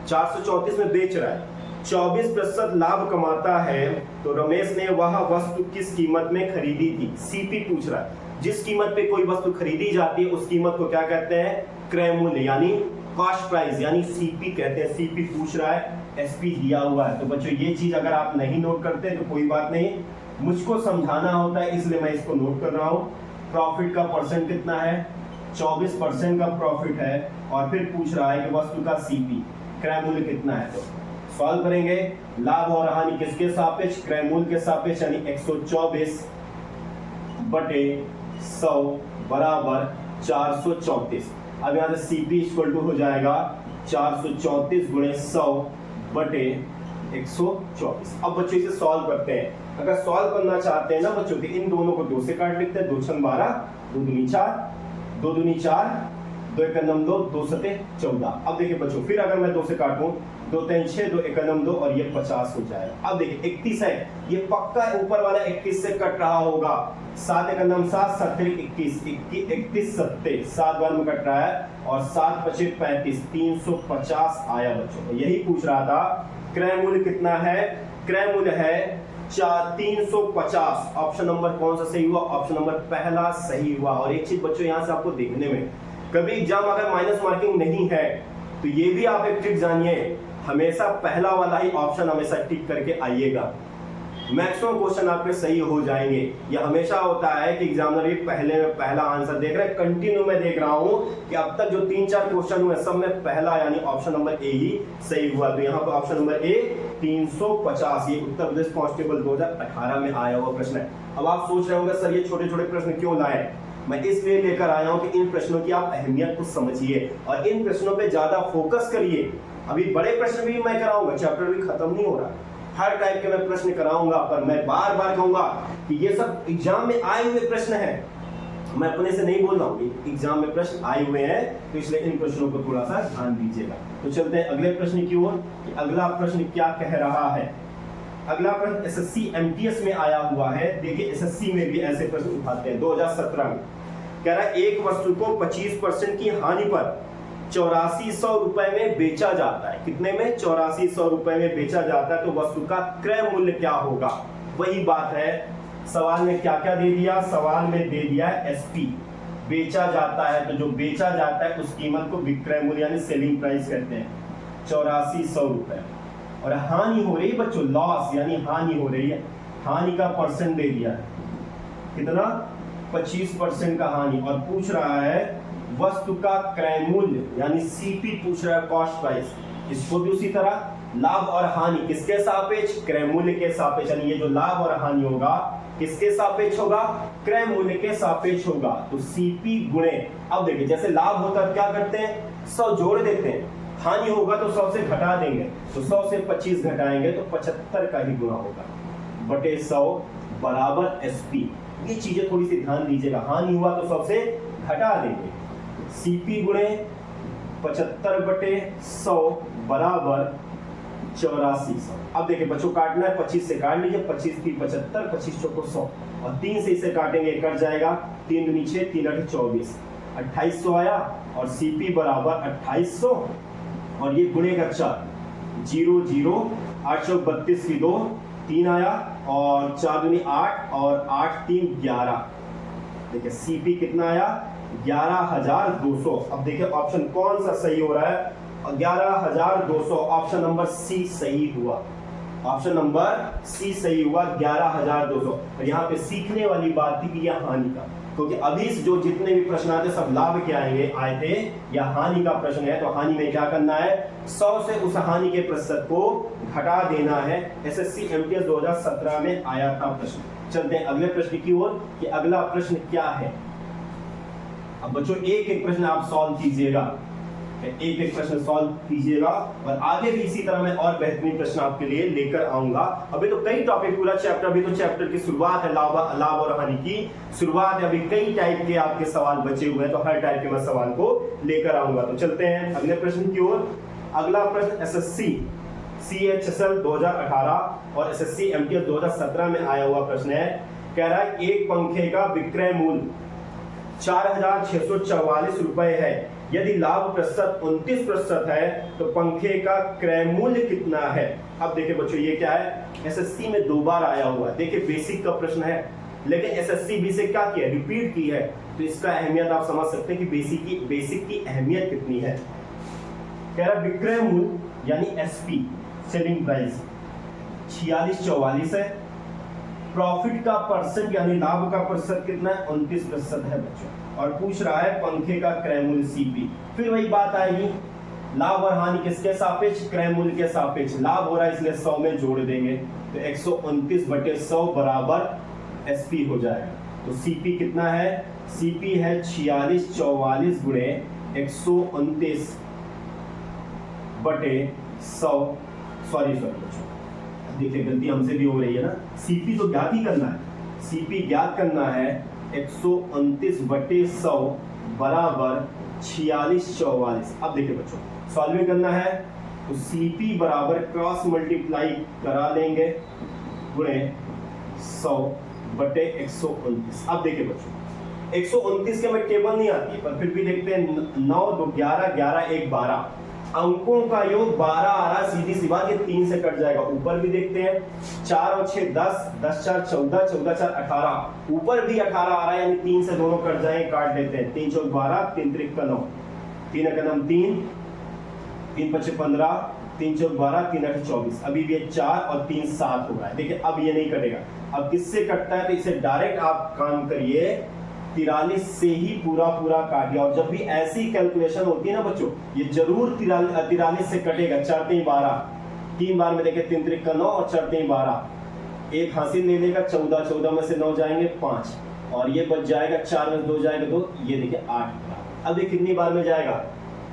434 में बेच रहा है, 24% लाभ कमाता है, तो रमेश ने वह वस्तु किस कीमत में खरीदी थी? सीपी पूछ रहा है। जिस कीमत पे कोई वस्तु खरीदी जाती है उस कीमत को क्या कहते हैं? क्रय मूल्य, यानी कॉस्ट प्राइस, यानी सीपी कहते हैं। सीपी पूछ रहा है, एसपी दिया हुआ है। तो बच्चों ये चीज अगर आप नहीं नोट करते तो कोई बात नहीं, मुझको समझाना होता है इसलिए मैं इसको नोट कर रहा हूँ। प्रॉफिट का परसेंट कितना है? 24% का प्रॉफिट है, और फिर पूछ रहा है कि वस्तु का सीपी क्रय मूल्य कितना है। तो सॉल्व करेंगे, लाभ और हानि किसके सापेक्ष? क्रय मूल्य के सापेक्ष, यानी 124/100 बराबर 434। अब यहाँ से सीपी इक्वल टू हो जाएगा 434 गुणे 100/124। अब बच्चों इसे सॉल्व करते हैं। अगर सॉल्व करना चाहते हैं ना बच्चों तो इन दोनों को 2 से काट लिखते हैं, 2 छंग 12, 2 दूनी 4, 2 दूनी 4, 2 एकम 2, 2 सते 14। अब देखिए बच्चों, फिर अगर मैं 2 से काटूं, 2 3 6, 2 एकम 2, और ये 50 हो जाएगा। अब देखिए 31 है, ये पक्का ऊपर वाला 31 से कट रहा होगा। 7 एकम 7, 7 21, 31 सत्ते 7 बार में कट रहा है, और 7 पचे 35, 350 आया बच्चों। तो यही पूछ रहा था, क्रय मूल्य कितना है? क्रय मूल्य है 350। ऑप्शन नंबर कौन सा सही हुआ? ऑप्शन नंबर पहला सही हुआ। और एक चीज बच्चों यहाँ से आपको देखने में, कभी एग्जाम अगर माइनस मार्किंग नहीं है तो ये भी आप एक ट्रिक जानिए, हमेशा पहला वाला ही ऑप्शन हमेशा टिक करके आइएगा। मैक्सिमम क्वेश्चन आपके सही हो जाएंगे। ये हमेशा होता है कि एग्जामिनर ये पहले में पहला आंसर देख रहा है, कंटिन्यू में देख रहा हूं कि अब तक जो 3-4 क्वेश्चन हुए सब में पहला यानी ऑप्शन नंबर ए ही सही हुआ। तो यहाँ पे ऑप्शन नंबर ए 350 ये उत्तर प्रदेश कांस्टेबल 2018 में आया हुआ प्रश्न है। अब आप सोच रहे होंगे सर ये छोटे छोटे प्रश्न क्यों लाए, मैं इसलिए लेकर आया हूं कि इन प्रश्नों की आप अहमियत को समझिए और इन प्रश्नों पे ज्यादा फोकस करिए। अभी बड़े प्रश्न भी मैं कराऊंगा, चैप्टर भी खत्म नहीं हो रहा, हर टाइप के मैं प्रश्न कराऊंगा, पर मैं बार बार कहूंगा कि ये सब एग्जाम में आए हुए प्रश्न हैं, मैं अपने से नहीं बोल रहा हूँ, एग्जाम में प्रश्न आए हुए हैं, तो इसलिए इन प्रश्नों को थोड़ा सा ध्यान दीजिएगा। तो चलते हैं अगले प्रश्न की ओर कि अगला प्रश्न क्या कह रहा है। अगला प्रश्न एसएससी एमटीएस में आया हुआ है। देखिए एसएससी में भी ऐसे प्रश्न उठाते हैं। 2017 में कह रहा है एक वस्तु को 25% की हानि पर 8400 रुपए में बेचा जाता है। कितने में? 8400 रुपए में बेचा जाता है। तो वस्तु का क्रय मूल्य क्या होगा? वही बात है, सवाल में क्या क्या दे दिया, सवाल में दे दिया है एसपी, बेचा जाता है, तो जो बेचा जाता है उस कीमत को विक्रय मूल्य यानी सेलिंग प्राइस कहते हैं, 8400 रुपए। और हानि हो रही है बच्चों, लॉस यानी हानि हो रही है, हानि का परसेंट दे दिया है, कितना? 25% का हानि। और पूछ रहा है वस्तु का क्रय मूल्य यानी सीपी पूछ रहा है, कॉस्ट प्राइस। इसको भी उसी तरह लाभ और हानि किसके सापेक्ष? क्रय मूल्य के सापेक्ष। यानी ये जो लाभ और हानि होगा किसके सापेक्ष होगा? क्रय मूल्य के सापेक्ष होगा। तो सीपी गुणे, अब देखिए जैसे लाभ होता है क्या करते हैं, 100 जोड़ देते हैं, हानि होगा तो 100 से घटा देंगे, तो 100 से 25 घटाएंगे तो 75 का ही गुणा होगा, बटे 100 बराबर एसपी। ये चीजें थोड़ी सी ध्यान दीजिएगा, हानि हुआ तो 100 से घटा देंगे, सीपी गुणे 75 बटे 100 बराबर 8400। अब देखिए बच्चों काटना है, 25 से काट लीजिए, 25 की 75, 25 चौको 100 और 3 से इसे काटेंगे, कट जाएगा, 3 दूनी 6, 3 8 24, 2800 आया और सीपी बराबर 2800 और ये गुणे का 4, 0 0 832 की 2, 3 आया और 4 दूनी 8 और 8 3 11। देखिए सीपी कितना आया? 11200। अब देखिए ऑप्शन कौन सा सही हो रहा है? 11200, ऑप्शन नंबर सी सही हुआ, ऑप्शन नंबर सी सही हुआ, 11200। और यहाँ पे सीखने वाली बात थी कि यह हानि का, क्योंकि अभी जो जितने भी प्रश्न आते सब लाभ के आए थे, या हानि का प्रश्न है, तो हानि में क्या करना है? 100 से उस हानि के प्रतिशत को घटा देना है। एसएससी एमटीएस 2017 में आया था प्रश्न। चलते हैं अगले प्रश्न की ओर कि अगला प्रश्न क्या है। अब बच्चों एक एक प्रश्न आप सॉल्व कीजिएगा, एक एक प्रश्न सॉल्व कीजिएगा और आगे भी इसी तरह मैं और बेहतरीन प्रश्न आपके लिए लेकर आऊंगा। अभी तो कई टॉपिक, पूरा चैप्टर, अभी तो चैप्टर की शुरुआत है, लाभ और हानि की शुरुआत है, अभी कई टाइप के आपके सवाल बचे हुए हैं, तो हर टाइप के मैं सवाल को लेकर आऊंगा। तो चलते हैं अगले प्रश्न की ओर। अगला प्रश्न एसएससी CHSL 2018 और एसएससी एमटीएस 2017 में आया हुआ प्रश्न है। कह रहा है एक पंखे का विक्रय मूल्य 4644 रुपए है, यदि लाभ प्रतिशत 29% है तो पंखे का क्रय मूल्य कितना है? अब देखिए बच्चों ये क्या है, एसएससी में 2 बार आया हुआ है। देखिए बेसिक का प्रश्न है, लेकिन एसएससी भी से क्या किया? रिपीट की है, तो इसका अहमियत आप समझ सकते हैं कि बेसिक की अहमियत कितनी है। कह रहा विक्रय मूल्य यानी एसपी, सेलिंग प्राइस 4644 है, प्रॉफिट का परसेंट यानी लाभ का प्रतिशत कितना है? 29% है बच्चों। और पूछ रहा है पंखे का क्रय मूल्य सीपी। फिर वही बात आएगी, लाभ और हानि किसके सापेक्ष? क्रय मूल्य के सापेक्ष। लाभ हो रहा है इसलिए 100 में जोड़ देंगे, तो 129 बटे 100 बराबर एसपी हो जाएगा। तो सीपी कितना है? सीपी है 4644 गुणे 129 बटे 100। सॉरी बच्चों, देखिए गलती हमसे भी हो रही है ना, सीपी तो ज्ञात ही करना है, सीपी ज्ञात करना है 129 बटे 100 बराबर 4644। अब देखिए बच्चों सॉल्विंग करना है, तो सीपी बराबर क्रॉस मल्टीप्लाई करा लेंगे गुणे 100 बटे 129। अब देखिए बच्चों 129 के में टेबल नहीं आती है, पर फिर भी देखते हैं, 9 2 11 11 1 12, अंकों का योग 12 आ रहा, सीधी सी बात, ये 3 से कट जाएगा। ऊपर भी देखते हैं, 4 और 6 10, 10 4 14, 14 4 18, ऊपर भी 18 आ रहा है, यानी 3 से दोनों कट जाएंगे, काट देते हैं। 3 4 12, 3 3 का 9, 3 का 9 3, 3 5 15, 3 4 12, 3 8 24, अभी भी 4 और 3 7 हो रहा है। देखिए अब ये नहीं कटेगा। अब किससे कटता है तो इसे डायरेक्ट आप काम करिए 43 से ही पूरा पूरा काटिए। और जब भी ऐसी कैलकुलेशन होती है ना बच्चों, ये जरूर 43 से कटेगा। 4 3 12, 3 बार में देखिए 3 3 9 और 4 3 12, एक हासिल ले लेगा 14, 14 में से 9 जाएंगे 5 और ये बच जाएगा 4 में 2 जाएगा 2, ये देखिए 8। अब ये कितनी बार में जाएगा?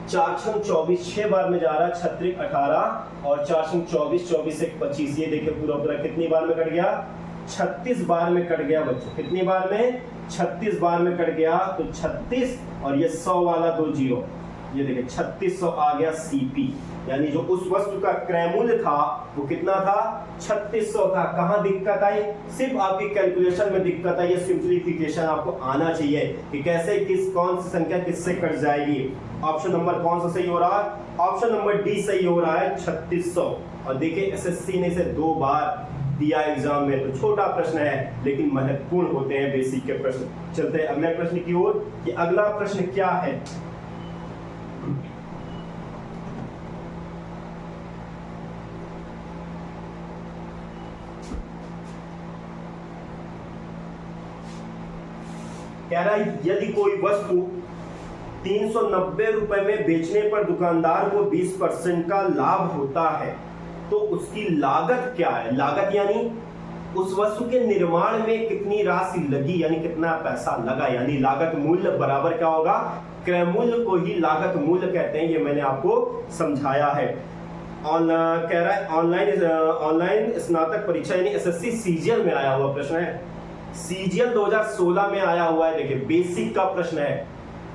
4 6 24, 6 बार में जा रहा है। 6 18 और 4 6 24, 24 से 25, ये देखिए पूरा पूरा कितनी बार में कट गया? 36 बार में कट गया बच्चों। कितनी बार में? 36 बार में कट गया। तो 36 और ये 100 वाला 2 जीरो, ये देखिए 3600 आ गया सीपी। यानी जो उस वस्तु का क्रय मूल्य था वो कितना था? 3600 था। कहां दिक्कत आई? सिर्फ आपकी कैलकुलेशन में दिक्कत आई। ये सिंप्लीफिकेशन आपको आना चाहिए कि कैसे कौन सी संख्या किससे कट जाएगी। ऑप्शन नंबर कौन सा सही हो रहा है? ऑप्शन नंबर डी सही हो रहा है, 3600। और देखिए एसएससी ने इसे 2 बार दिया एग्जाम में, तो छोटा प्रश्न है लेकिन महत्वपूर्ण होते हैं बेसिक के प्रश्न। चलते हैं अगले प्रश्न की ओर कि अगला प्रश्न क्या है। कह रहा है यदि कोई वस्तु 390 रुपए में बेचने पर दुकानदार को 20% का लाभ होता है तो उसकी लागत क्या है? लागत यानी उस वस्तु के निर्माण में कितनी राशि लगी, यानी कितना पैसा लगा। यानी लागत मूल्य बराबर क्या होगा? क्रय मूल्य को ही लागत मूल्य कहते हैं। ये मैंने आपको समझाया है। कह रहा है ऑनलाइन स्नातक परीक्षा यानी एसएससी सीजीएल में आया हुआ प्रश्न है। सीजीएल 2016 में आया हुआ है। देखिए बेसिक का प्रश्न है,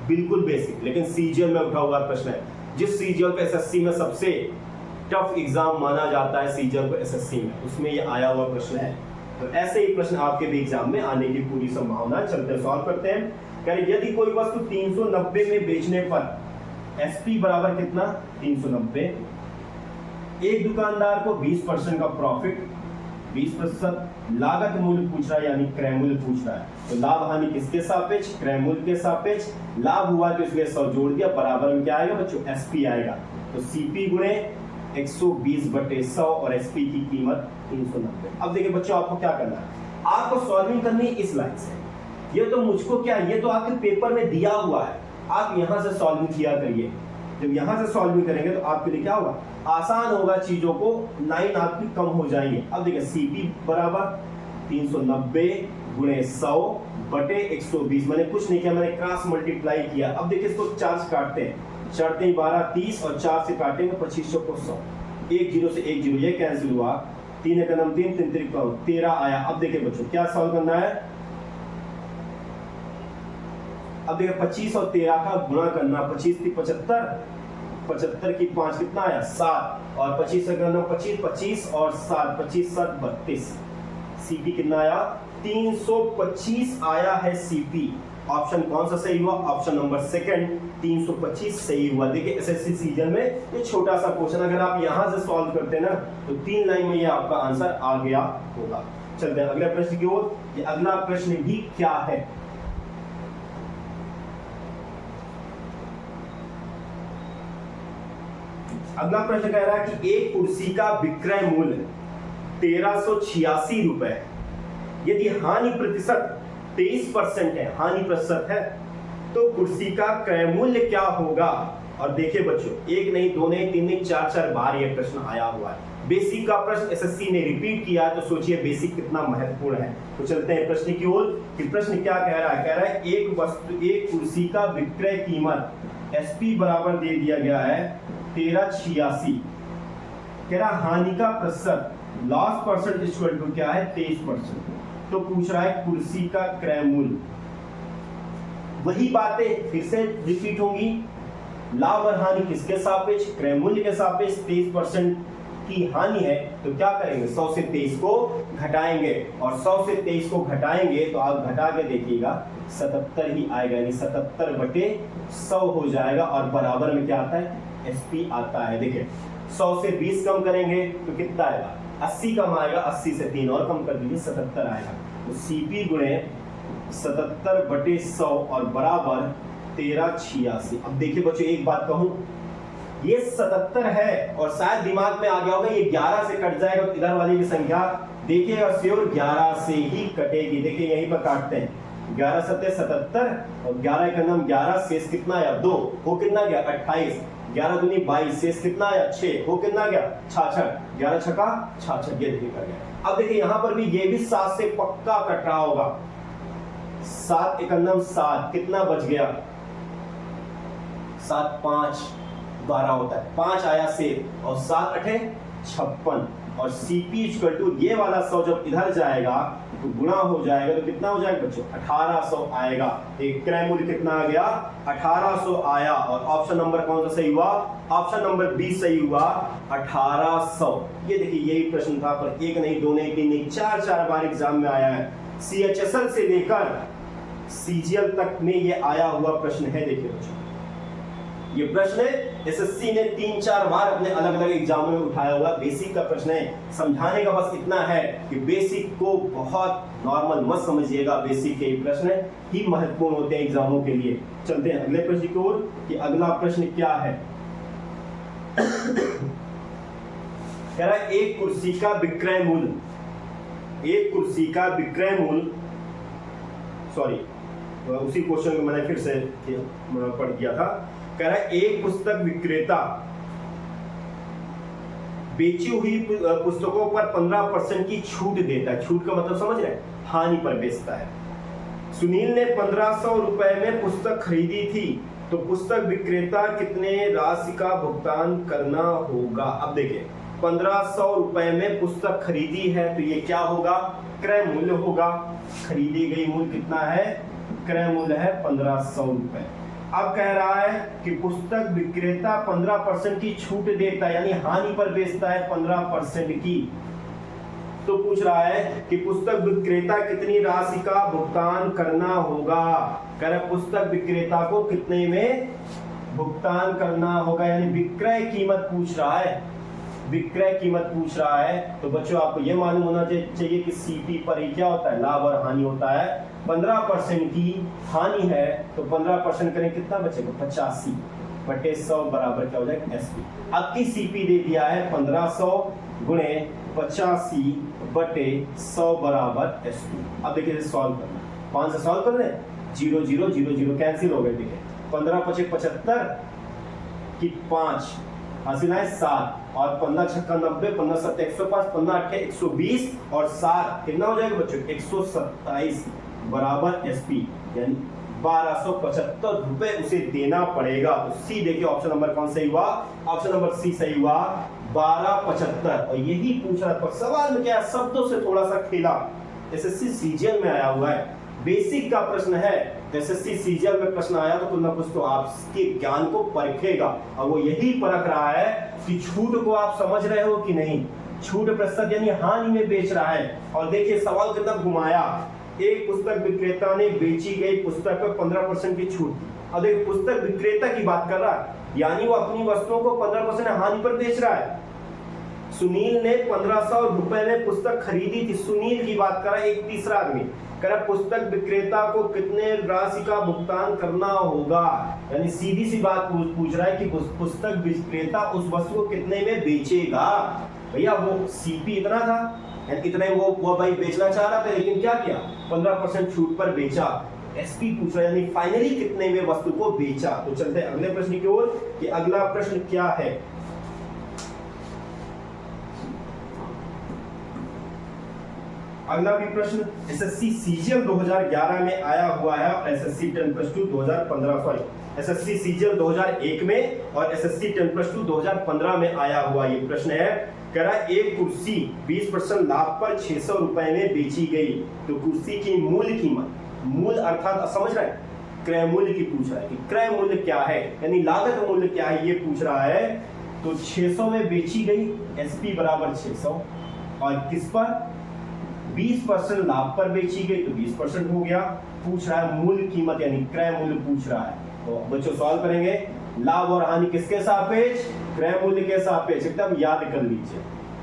बिल्कुल बेसिक, लेकिन सीजीएल में उठा हुआ प्रश्न है। जिस सीजीएल को एसएससी में सबसे टफ एग्जाम माना जाता है सीजीएल को एसएससी में, उसमें ये आया हुआ प्रश्न है। तो ऐसे ही प्रश्न आपके भी एग्जाम में आने की पूरी संभावना है। चलते सॉल्व करते हैं। कह रहे यदि कोई वस्तु 390 में बेचने पर एसपी बराबर कितना? 390। एक दुकानदार को 20% का प्रॉफिट, 20% लागत मूल्य पूछ रहा है यानी क्रय मूल्य पूछ रहा है। तो लाभ हानि किसके सापेक्ष? क्रय मूल्य के सापेक्ष। लाभ हुआ तो इसलिए 100 जोड़ दिया, बराबर में क्या आएगा बच्चों? एसपी आएगा। तो सीपी गुणे 120/100 और एसपी की कीमत 390। अब देखिए बच्चों आपको क्या करना है, आपको सॉल्विंग करनी है इस लाइन से। ये तो मुझको क्या, ये तो आपके पेपर में दिया हुआ है, आप यहां से सॉल्विंग किया करिए। जब यहां से सॉल्विंग करेंगे तो आपके लिए क्या होगा? आसान होगा, चीजों को लाइन आपकी कम हो जाएंगे। अब देखिए सीपी बराबर 390 गुणे 100/120। मैंने कुछ नहीं किया, मैंने क्रॉस मल्टीप्लाई किया। अब देखिए इसको 4 से काटते हैं, 4 3 12 30 और 4 से काटेंगे 2500 को 100, 1 0 से 1 0 ये कैंसिल हुआ, 3 1 9 3 3 3 13 आया। अब देखिए बच्चों क्या सॉल्व करना है। अब देखिए 25 और 13 का गुणा करना, 25 की 75, 75 की 5 कितना आया? 7 और 25 से करना 25, 25 और 7, 25 7 32। सीपी कितना आया? 325 आया है सीपी। ऑप्शन कौन सा सही हुआ? ऑप्शन नंबर सेकंड 325 सही हुआ। देखिए एसएससी सीजन में ये छोटा सा क्वेश्चन अगर आप यहां से सॉल्व करते ना तो 3 लाइन में ये आपका आंसर आ गया होगा। चलते हैं अगले प्रश्न की ओर। ये अगला प्रश्न भी क्या है? अगला प्रश्न कह रहा है कि एक कुर्सी का विक्रय मूल्य 1386 रुपए, यदि हानि प्रतिशत 23% है, हानि प्रतिशत है, तो कुर्सी का क्रय मूल्य क्या होगा? और देखिए बच्चों, एक नहीं, दो नहीं, तीन नहीं, 4 बार ये प्रश्न आया हुआ है। बेसिक का प्रश्न एसएससी ने रिपीट किया, तो सोचिए बेसिक कितना महत्वपूर्ण है। तो चलते हैं प्रश्न की ओर कि प्रश्न क्या कह रहा है। कह रहा है एक कुर्सी का विक्रय कीमत एसपी बराबर दे दिया गया है 1386। कह रहा हानि का प्रतिशत, लॉस परसेंट इक्वल टू क्या है? 23%। तो पूछ रहा है कुर्सी का क्रय मूल्य। वही बातें फिर से रिपीट होंगी, लाभ और हानि किसके सापेक्ष? क्रय मूल्य के सापेक्ष। 23% की हानि है तो क्या करेंगे? 100 से 23 को घटाएंगे, और 100 से 23 को घटाएंगे तो आप घटा के देखिएगा 77 ही आएगा, यानी 77/100 हो जाएगा। और बराबर में क्या आता है? एसपी आता है। देखिए 100 से 20 कम करेंगे तो कितना आएगा? 80 कम आएगा, 80 से 3 और कम कर दीजिए 77 आएगा। तो सीपी गुणे 77/100 और बराबर 1386। अब देखिए बच्चों एक बात कहूं, ये 77 है और शायद दिमाग में आ गया होगा ये 11 से कट जाएगा तो इधर वाली की संख्या देखिएगा श्योर 11 से ही कटेगी। देखिए यहीं पर काटते हैं, 11 सत्ते 77 और 11 का नाम 11, शेष कितना आया 2, हो कितना गया 28, 11 दूनी 22, शेष कितना आया 6, हो कितना गया 66, 11 छक्का 66, ये देखिए कर गया। अब देखिए यहां पर भी ये भी 7 से पक्का कट रहा होगा, 7 एकम 7, कितना बच गया 7 5 12 होता है, 5 आया से और 7 8 56 और CP इक्वल टू ये वाला 100 जब इधर जाएगा तो गुणा हो जाएगा तो कितना हो जाएगा बच्चों 1800 आएगा। एक क्रय मूल्य कितना आ गया 1800 आया और ऑप्शन नंबर कौन सा सही हुआ, ऑप्शन नंबर बी सही हुआ 1800। ये देखिए यही प्रश्न था पर एक नहीं दो नहीं तीन नहीं चार बार एग्जाम में आया है। CHSL से लेकर CGL तक में ये आया हुआ प्रश्न है। देखिए बच्चों ये प्रश्न SSC ने 3-4 बार अपने अलग अलग एग्जामों में उठाया हुआ बेसिक का प्रश्न है। समझाने का बस इतना है कि बेसिक को बहुत नॉर्मल मत समझिएगा, बेसिक के प्रश्न ही महत्वपूर्ण होते हैं एग्जामों के लिए। चलते हैं अगले प्रश्न की ओर कि अगला प्रश्न क्या है। कह रहा है एक कुर्सी का विक्रय मूल्य, एक कुर्सी का विक्रय मूल्य, सॉरी उसी क्वेश्चन को मैंने फिर से पढ़ दिया था। कह रहा है एक पुस्तक विक्रेता बेची हुई पुस्तकों पर 15% की छूट देता है। छूट का मतलब समझ रहे हैं, हानि पर बेचता है। सुनील ने 1500 रुपए में पुस्तक खरीदी थी तो पुस्तक विक्रेता कितने राशि का भुगतान करना होगा। अब देखिए 1500 रुपए में पुस्तक खरीदी है तो ये क्या होगा, क्रय मूल्य होगा। खरीदी गई मूल्य कितना है, क्रय मूल्य है 1500 रुपए। अब कह रहा है कि पुस्तक विक्रेता 15% की छूट देता है यानी हानि पर बेचता है 15% की। तो पूछ रहा है कि पुस्तक विक्रेता कितनी राशि का भुगतान करना होगा। कह रहा है पुस्तक विक्रेता को कितने में भुगतान करना होगा, यानी विक्रय कीमत पूछ रहा है, विक्रय कीमत पूछ रहा है। तो बच्चों आपको यह मालूम होना चाहिए कि CP पर ही क्या होता है, लाभ और हानि होता है। 15% की हानि है तो 15% करें कितना बचेगा 85 बटे 100 बराबर क्या हो जाएगा SP। अब की CP दे दिया है 1500 गुणे 85 बटे 100 बराबर SP। अब देखिए सॉल्व करना, 5 से सॉल्व कर लें, 0 0 0 0 कैंसिल हो गए। देखिए 15 5 75 की 5 हासिल है 7 और 15 छक्का 90, 15 7 105, 15 8 120 और 7 कितना हो जाएगा बच्चों 127 बराबर SP, यानी 1275 रुपए उसे देना पड़ेगा। तो सी देखिए ऑप्शन नंबर कौन सही हुआ, ऑप्शन नंबर सी सही हुआ 1275। और यही पूछ रहा था सवाल में क्या शब्दों से थोड़ा सा खेला, SSC CGL में आया हुआ है, बेसिक का प्रश्न है। SSC CGL में प्रश्न आया तो कुछ ना कुछ तो आपके ज्ञान को परखेगा और वो यही परख रहा है कि छूट को आप समझ रहे हो कि नहीं। छूट प्रतिशत यानी हानि में बेच रहा है। और देखिए सवाल कितना घुमाया, एक पुस्तक विक्रेता ने बेची गई पुस्तक पर 15% की छूट दी। अब एक पुस्तक विक्रेता की बात कर रहा है यानी वो अपनी वस्तुओं को 15% हानि पर बेच रहा है। सुनील ने 1500 रुपए में पुस्तक खरीदी थी, सुनील की बात कर रहा है, एक तीसरा आदमी कह रहा पुस्तक विक्रेता को कितने राशि का भुगतान करना होगा, यानी सीधी सी बात पूछ रहा है कि पुस्तक विक्रेता उस वस्तु को कितने में बेचेगा। भैया वो CP इतना था, इतने वो भाई बेचना चाह रहा था लेकिन क्या किया 15% छूट पर बेचा। SP पूछ रहा है यानी फाइनली कितने में वस्तु को बेचा। तो चलते हैं अगले प्रश्न की ओर कि अगला प्रश्न क्या है। अगला भी प्रश्न SSC CGL 2011 में आया हुआ है और SSC 10+2 2015 सॉरी SSC CGL 2001 में और SSC 10+2 2015 में आया हुआ ये प्रश्न है। कह रहा है एक कुर्सी 20% लाभ पर 600 रुपए में बेची गई तो कुर्सी की मूल कीमत, मूल अर्थात समझ रहे हैं क्रय मूल्य की पूछ रहा है कि क्रय मूल्य क्या है, यानी लागत मूल्य क्या है ये पूछ रहा है। तो 600 में बेची गई, SP बराबर 600 और किस पर 20% लाभ पर बेची गई तो 20% हो गया। पूछ रहा है मूल कीमत यानी क्रय मूल्य पूछ रहा है। तो बच्चों सॉल्व करेंगे, लाभ और हानि किसके सापेक्ष, क्रय मूल्य के सापेक्ष, एकदम याद कर लीजिए।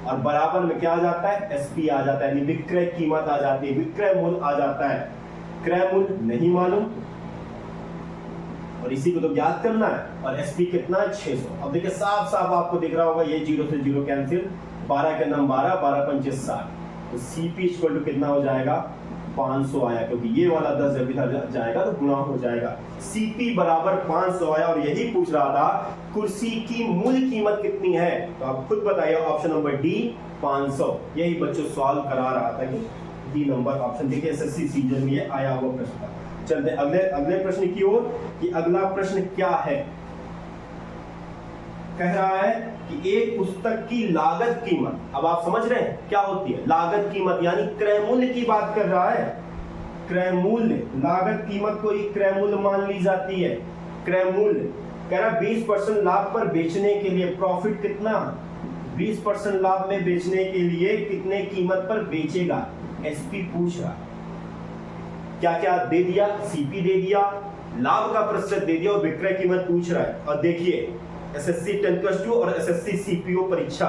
और बराबर में क्या आ जाता है SP आ जाता है, यानी विक्रय कीमत आ जाती है, विक्रय मूल्य आ जाता है। क्रय मूल्य नहीं मालूम और इसी को तो ज्ञात करना है। और एसपी कितना है 600। अब देखिए साफ साफ आपको दिख रहा होगा, ये 0 से 0 कैंसिल, 12 के नाम 12, 12 पंचे 60, तो सीपी इक्वल टू कितना हो जाएगा 500 आया, क्योंकि ये वाला 10 जब इधर जाएगा तो गुणा हो जाएगा। सीपी बराबर 500 आया। और यही पूछ रहा था कुर्सी की मूल कीमत कितनी है, तो आप खुद बताइए ऑप्शन नंबर डी 500। यही बच्चों सॉल्व करा रहा था कि डी नंबर ऑप्शन। देखिए एसएससी सीजन में आया हुआ प्रश्न था। चलते अगले प्रश्न की ओर कि अगला प्रश्न क्या है। कह रहा है कि एक पुस्तक की लागत कीमत, अब आप समझ रहे हैं क्या होती है लागत कीमत, यानी क्रय मूल्य की बात कर रहा है। क्रय मूल्य, लागत कीमत को ही क्रय मूल्य मान ली जाती है। क्रय मूल्य कह रहा 20% लाभ पर बेचने के लिए प्रॉफिट कितना, 20% लाभ में बेचने के लिए कितने कीमत पर बेचेगा, एसपी पूछ रहा। क्या क्या दे दिया, सीपी दे दिया, लाभ का प्रतिशत दे दिया और विक्रय कीमत पूछ रहा है। और देखिए एसएससी 10+2 और एसएससी सीपीओ परीक्षा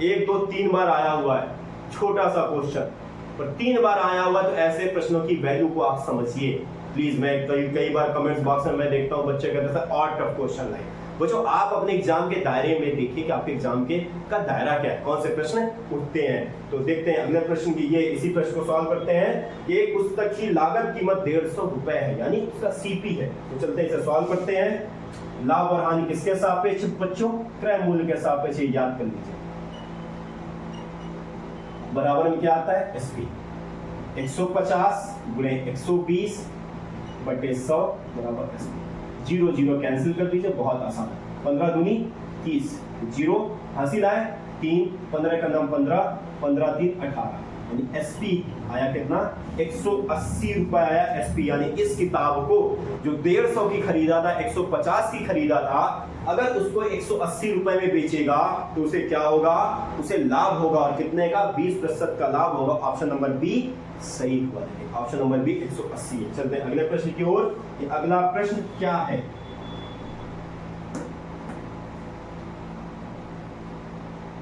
1 2 3 बार आया हुआ है, छोटा सा क्वेश्चन पर 3 बार आया हुआ, तो ऐसे प्रश्नों की वैल्यू को आप समझिए प्लीज। मैं कई बार कमेंट्स बॉक्स में मैं देखता हूं बच्चे कहते हैं और टफ क्वेश्चन लाइए। बच्चों आप अपने एग्जाम के दायरे में देखिए कि आपके एग्जाम के का दायरा क्या है, कौन से प्रश्न उठते हैं। तो देखते हैं अगले प्रश्न की, ये इसी प्रश्न को सॉल्व करते हैं। एक पुस्तक की लागत कीमत 150 रुपए है, यानी उसका सीपी है। तो चलते हैं इसे सॉल्व करते हैं। लाभ और हानि किसके सापेक्ष बच्चों, क्रय मूल्य के सापेक्ष, याद कर लीजिए। बराबर में क्या आता है एसपी, 150 गुणे 120 बटे 100 बराबर एसपी। 0 0 कैंसिल कर दीजिए, बहुत आसान है। 15 दूनी 30, 0 हासिल आए 3, 15 का नाम 15, 15 3 18, यानी एसपी आया कितना 180 रुपए आया एसपी। यानी इस किताब को जो 150 की खरीदा था 150 की खरीदा था, अगर उसको 180 रुपए में बेचेगा तो उसे क्या होगा, उसे लाभ होगा। और कितने का, 20% का लाभ होगा। ऑप्शन नंबर बी सही हुआ है, ऑप्शन नंबर बी 180 है। चलते हैं अगले प्रश्न की ओर। अगला प्रश्न क्या है,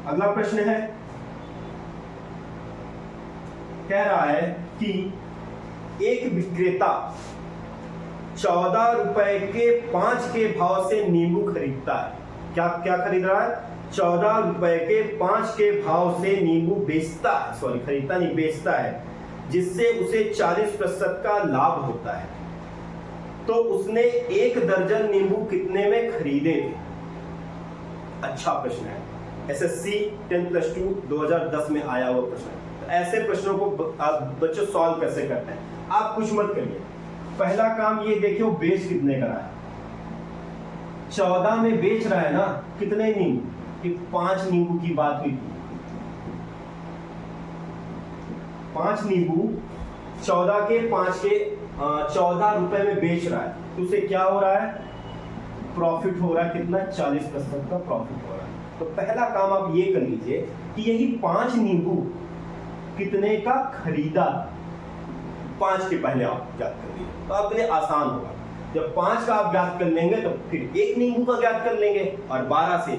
अगला प्रश्न है, कह रहा है कि एक विक्रेता 14 रुपए के 5 के भाव से नींबू खरीदता है। क्या क्या खरीद रहा है, 14 रुपए के 5 के भाव से नींबू बेचता है, सॉरी खरीदता नहीं बेचता है, जिससे उसे 40% का लाभ होता है। तो उसने 1 दर्जन नींबू कितने में खरीदे थे। अच्छा प्रश्न है, एसएससी 10+2 2010 में आया हुआ प्रश्न है। तो ऐसे प्रश्नों को बच्चों सॉल्व कैसे करते हैं, आप कुछ मत करिए। पहला काम ये देखिए बेच कितने का है, 14 में बेच रहा है ना, कितने नींबू, कि 5 नींबू की बात हुई थी। 5 नींबू 14 के 5 के 14 रुपए में बेच रहा है, तो उसे क्या हो रहा है, प्रॉफिट हो रहा है कितना, 40% का प्रॉफिट हो रहा है। तो पहला काम आप ये कर लीजिए कि यही 5 नींबू कितने का खरीदा, 5 के पहले आप ज्ञात कर लीजिए, तो आपके लिए आसान होगा। जब 5 का आप ज्ञात कर लेंगे तो फिर 1 नींबू का ज्ञात कर लेंगे और 12 से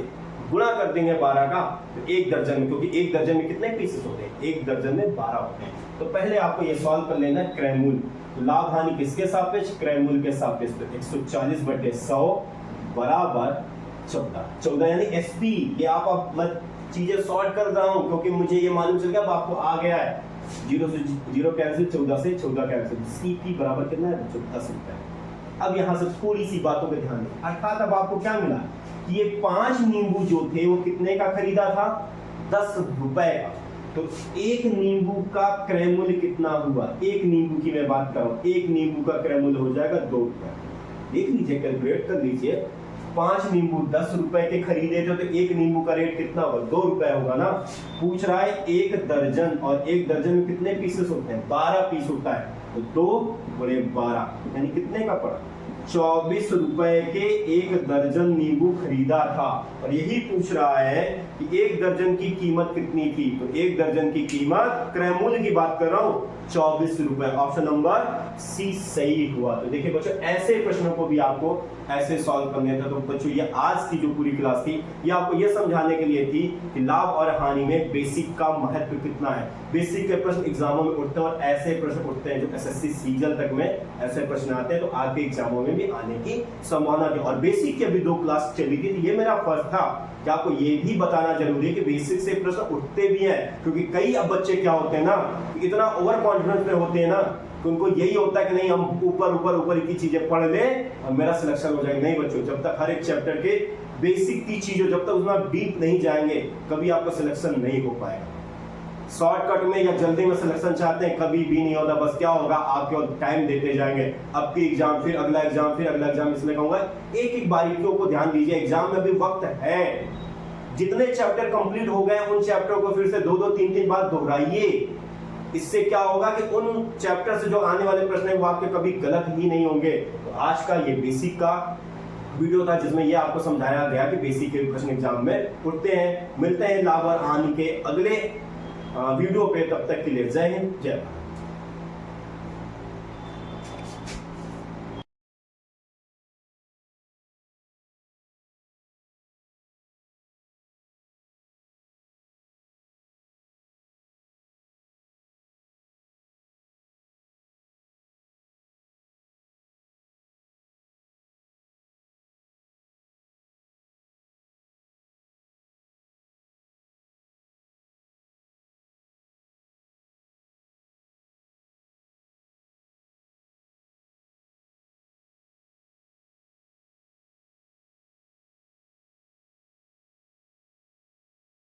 गुणा कर देंगे 12 का, तो 1 दर्जन में, क्योंकि 1 दर्जन में कितने पीसेस होते हैं, 1 दर्जन में 12 होते हैं। तो पहले आपको ये सॉल्व कर लेना है क्रय मूल्य। तो लाभ हानि किसके सापेक्ष, क्रय मूल्य के सापेक्ष। तो 140 बटे 100 बराबर 14 यानी एसपी। ये आप मैं चीजें सॉर्ट कर रहा हूं क्योंकि मुझे ये मालूम चल गया, अब आपको आ गया है 0 से 0 कैंसिल, 14 से 14 कैंसिल, सीपी बराबर कितना है 10 रुपए। अब यहाँ से थोड़ी सी बातों पे ध्यान दें, अर्थात अब आपको क्या मिला कि ये 5 नींबू जो थे वो कितने का खरीदा था, 10 रुपए का। तो 1 नींबू का क्रय मूल्य कितना हुआ, 1 नींबू की मैं बात कर रहा हूं, 1 नींबू का क्रय मूल्य हो जाएगा 2 रुपए। देख लीजिए, कैलकुलेट कर लीजिए, 5 नींबू 10 रुपए के खरीदे थे तो 1 नींबू का रेट कितना होगा, 2 रुपए होगा ना। पूछ रहा है 1 दर्जन, और 1 दर्जन में कितने पीसेस होते हैं, 12 पीस होता है। तो 2 गुणे 12 यानी कितने का पड़ा, 24 रुपए के 1 दर्जन नींबू खरीदा था। और यही पूछ रहा है कि 1 दर्जन की कीमत कितनी थी, तो 1 दर्जन की कीमत, क्रय मूल्य की बात कर रहा हूं, 24 रुपए। ऑप्शन नंबर सी सही हुआ। तो देखिए बच्चों, ऐसे प्रश्नों को भी आपको ऐसे सॉल्व करने था। तो बच्चों, ये आज की जो पूरी क्लास थी, ये आपको ये समझाने के लिए थी कि लाभ और हानि में बेसिक का महत्व कितना है। बेसिक के प्रश्न एग्जामों में उठते हैं और ऐसे प्रश्न उठते हैं जो एसएससी सीजन तक में ऐसे प्रश्न आते हैं, तो आपके एग्जामों में भी आने की संभावना थी। और बेसिक की अभी 2 क्लास चली थी, तो ये मेरा फर्ज था कि आपको ये भी बताना जरूरी है कि बेसिक से प्रश्न उठते भी हैं। क्योंकि कई अब बच्चे क्या होते हैं ना, इतना ओवर कॉन्फिडेंस में होते हैं ना कि उनको यही होता है कि नहीं हम ऊपर की चीजें पढ़ लें और मेरा सिलेक्शन हो जाएगा। नहीं बच्चों, जब तक हर एक चैप्टर के बेसिक की चीजों जब तक उसमें डीप नहीं जाएंगे कभी आपका सिलेक्शन नहीं हो पाएगा। शॉर्टकट में या जल्दी में सिलेक्शन चाहते हैं, कभी भी नहीं होता। बस क्या होगा, आप केवल टाइम देते जाएंगे, अब की एग्जाम फिर अगला एग्जाम फिर अगला एग्जाम। इसलिए कहूंगा एक एक बारीकियों को ध्यान दीजिए, एग्जाम में भी वक्त है। जितने चैप्टर कंप्लीट हो गए उन चैप्टर को फिर से 2-2 3-3 बार दोहराइए। इससे क्या होगा कि उन चैप्टर से जो आने वाले प्रश्न है वो आपके कभी गलत ही नहीं होंगे। तो आज का ये बेसिक का वीडियो था जिसमें ये आपको समझाया गया कि बेसिक के प्रश्न एग्जाम में उठते हैं। मिलते हैं लाभ और हानि के अगले वीडियो पे, तब तक के लिए जय हिंद जय भारत।